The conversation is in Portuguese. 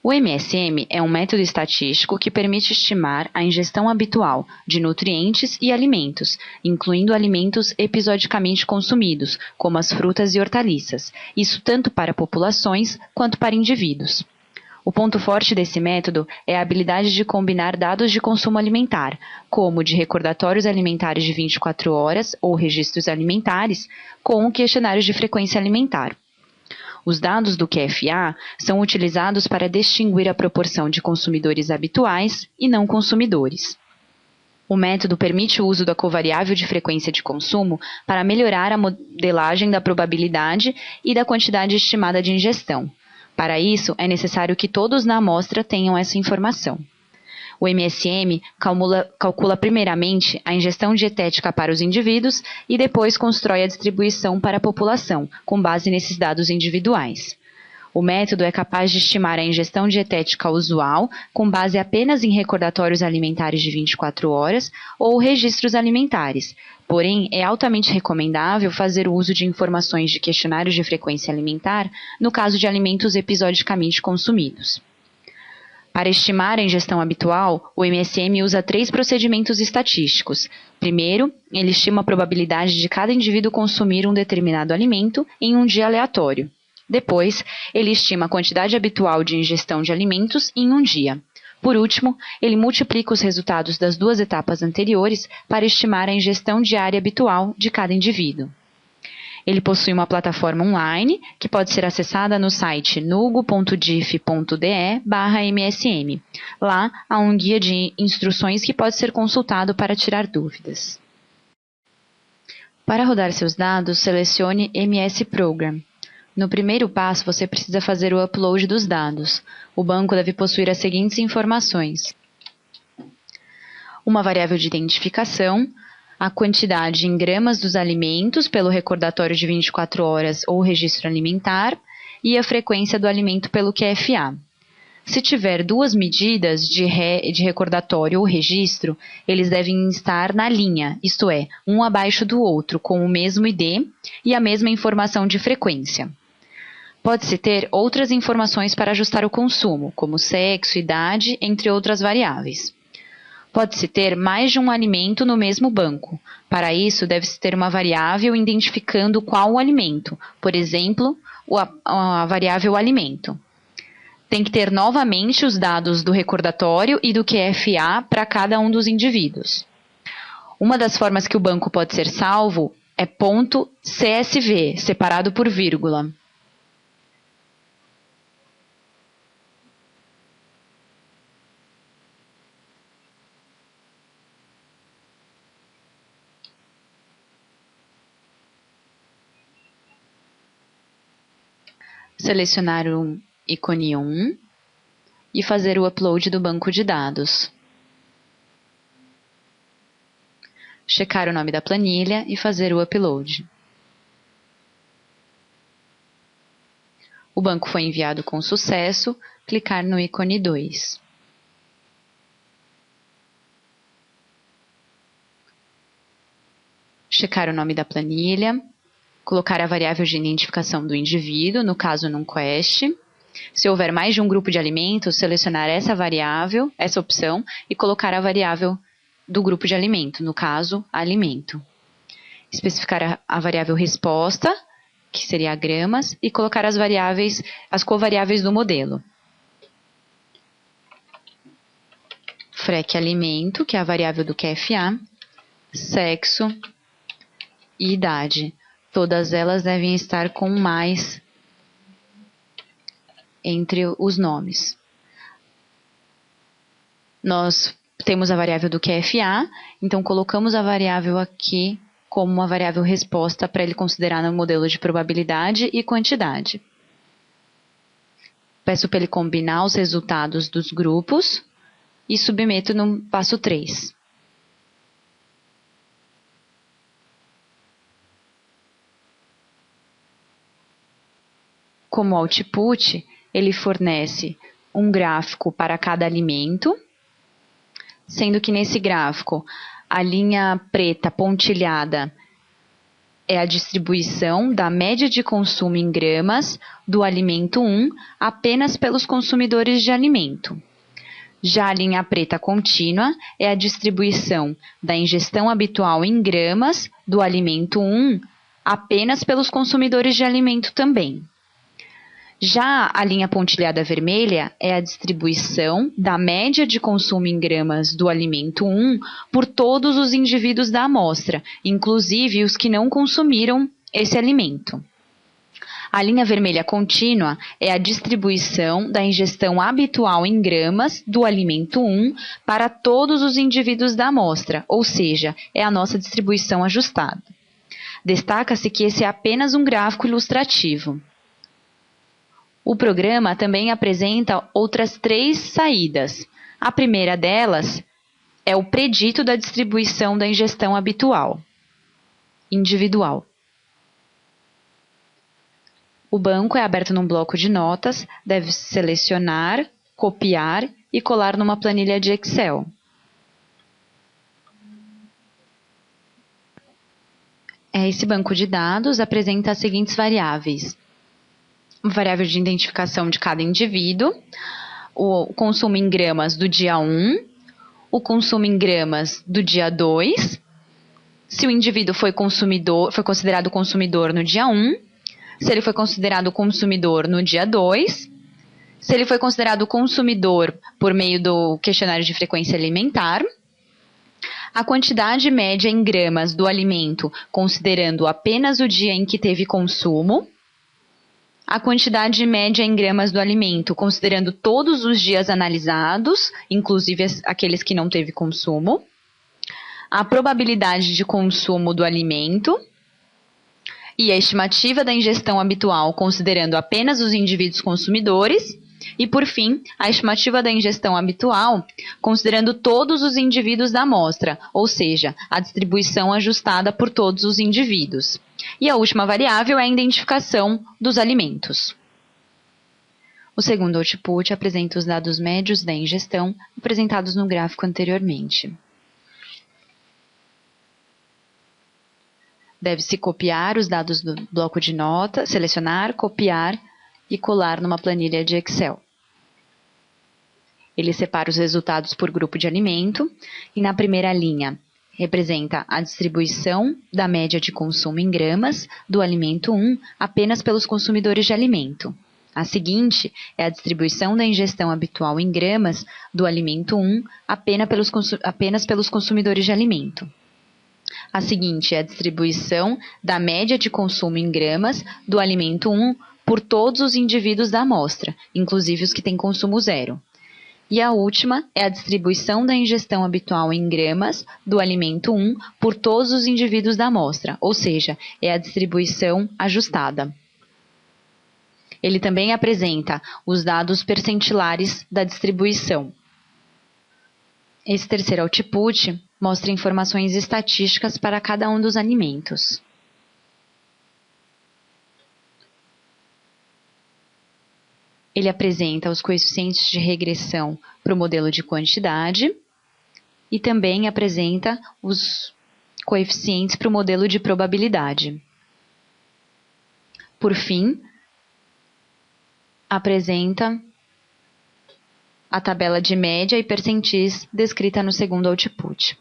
O MSM é um método estatístico que permite estimar a ingestão habitual de nutrientes e alimentos, incluindo alimentos episodicamente consumidos, como as frutas e hortaliças, isso tanto para populações quanto para indivíduos. O ponto forte desse método é a habilidade de combinar dados de consumo alimentar, como de recordatórios alimentares de 24 horas ou registros alimentares, com questionários de frequência alimentar. Os dados do QFA são utilizados para distinguir a proporção de consumidores habituais e não consumidores. O método permite o uso da covariável de frequência de consumo para melhorar a modelagem da probabilidade e da quantidade estimada de ingestão. Para isso, é necessário que todos na amostra tenham essa informação. O MSM calcula primeiramente a ingestão dietética para os indivíduos e depois constrói a distribuição para a população, com base nesses dados individuais. O método é capaz de estimar a ingestão dietética usual com base apenas em recordatórios alimentares de 24 horas ou registros alimentares, porém é altamente recomendável fazer uso de informações de questionários de frequência alimentar no caso de alimentos episodicamente consumidos. Para estimar a ingestão habitual, o MSM usa 3 procedimentos estatísticos. Primeiro, ele estima a probabilidade de cada indivíduo consumir um determinado alimento em um dia aleatório. Depois, ele estima a quantidade habitual de ingestão de alimentos em um dia. Por último, ele multiplica os resultados das 2 etapas anteriores para estimar a ingestão diária habitual de cada indivíduo. Ele possui uma plataforma online que pode ser acessada no site nugo.dif.de/msm. Lá há um guia de instruções que pode ser consultado para tirar dúvidas. Para rodar seus dados, selecione MS Program. No primeiro passo, você precisa fazer o upload dos dados. O banco deve possuir as seguintes informações: uma variável de identificação, a quantidade em gramas dos alimentos pelo recordatório de 24 horas ou registro alimentar e a frequência do alimento pelo QFA. Se tiver 2 medidas de recordatório ou registro, eles devem estar na linha, isto é, um abaixo do outro, com o mesmo ID e a mesma informação de frequência. Pode-se ter outras informações para ajustar o consumo, como sexo, idade, entre outras variáveis. Pode-se ter mais de um alimento no mesmo banco. Para isso, deve-se ter uma variável identificando qual o alimento, por exemplo, a variável alimento. Tem que ter novamente os dados do recordatório e do QFA para cada um dos indivíduos. Uma das formas que o banco pode ser salvo é .csv, separado por vírgula. Selecionar o ícone 1 e fazer o upload do banco de dados. Checar o nome da planilha e fazer o upload. O banco foi enviado com sucesso, clicar no ícone 2. Checar o nome da planilha. Colocar a variável de identificação do indivíduo, no caso num quest. Se houver mais de um grupo de alimentos, selecionar essa variável, essa opção, e colocar a variável do grupo de alimento, no caso, alimento. Especificar a variável resposta, que seria gramas, e colocar as covariáveis do modelo. FREC alimento, que é a variável do QFA, sexo e idade. Todas elas devem estar com mais entre os nomes. Nós temos a variável do QFA, então colocamos a variável aqui como uma variável resposta para ele considerar no modelo de probabilidade e quantidade. Peço para ele combinar os resultados dos grupos e submeto no passo 3. Como output, ele fornece um gráfico para cada alimento, sendo que nesse gráfico a linha preta pontilhada é a distribuição da média de consumo em gramas do alimento 1 apenas pelos consumidores de alimento. Já a linha preta contínua é a distribuição da ingestão habitual em gramas do alimento 1 apenas pelos consumidores de alimento também. Já a linha pontilhada vermelha é a distribuição da média de consumo em gramas do alimento 1 por todos os indivíduos da amostra, inclusive os que não consumiram esse alimento. A linha vermelha contínua é a distribuição da ingestão habitual em gramas do alimento 1 para todos os indivíduos da amostra, ou seja, é a nossa distribuição ajustada. Destaca-se que esse é apenas um gráfico ilustrativo. O programa também apresenta outras 3 saídas. A primeira delas é o predito da distribuição da ingestão habitual, individual. O banco é aberto num bloco de notas, deve selecionar, copiar e colar numa planilha de Excel. Esse banco de dados apresenta as seguintes variáveis: variável de identificação de cada indivíduo, o consumo em gramas do dia 1, o consumo em gramas do dia 2, se o indivíduo foi considerado consumidor no dia 1, se ele foi considerado consumidor no dia 2, se ele foi considerado consumidor por meio do questionário de frequência alimentar, a quantidade média em gramas do alimento, considerando apenas o dia em que teve consumo, a quantidade média em gramas do alimento, considerando todos os dias analisados, inclusive aqueles que não teve consumo, a probabilidade de consumo do alimento e a estimativa da ingestão habitual, considerando apenas os indivíduos consumidores, e, por fim, a estimativa da ingestão habitual, considerando todos os indivíduos da amostra, ou seja, a distribuição ajustada por todos os indivíduos. E a última variável é a identificação dos alimentos. O segundo output apresenta os dados médios da ingestão apresentados no gráfico anteriormente. Deve-se copiar os dados do bloco de notas, selecionar, copiar e colar numa planilha de Excel. Ele separa os resultados por grupo de alimento e na primeira linha representa a distribuição da média de consumo em gramas do alimento 1 apenas pelos consumidores de alimento. A seguinte é a distribuição da ingestão habitual em gramas do alimento 1 apenas pelos consumidores de alimento. A seguinte é a distribuição da média de consumo em gramas do alimento 1 por todos os indivíduos da amostra, inclusive os que têm consumo zero. E a última é a distribuição da ingestão habitual em gramas do alimento 1 por todos os indivíduos da amostra, ou seja, é a distribuição ajustada. Ele também apresenta os dados percentilares da distribuição. Esse terceiro output mostra informações estatísticas para cada um dos alimentos. Ele apresenta os coeficientes de regressão para o modelo de quantidade e também apresenta os coeficientes para o modelo de probabilidade. Por fim, apresenta a tabela de média e percentis descrita no segundo output.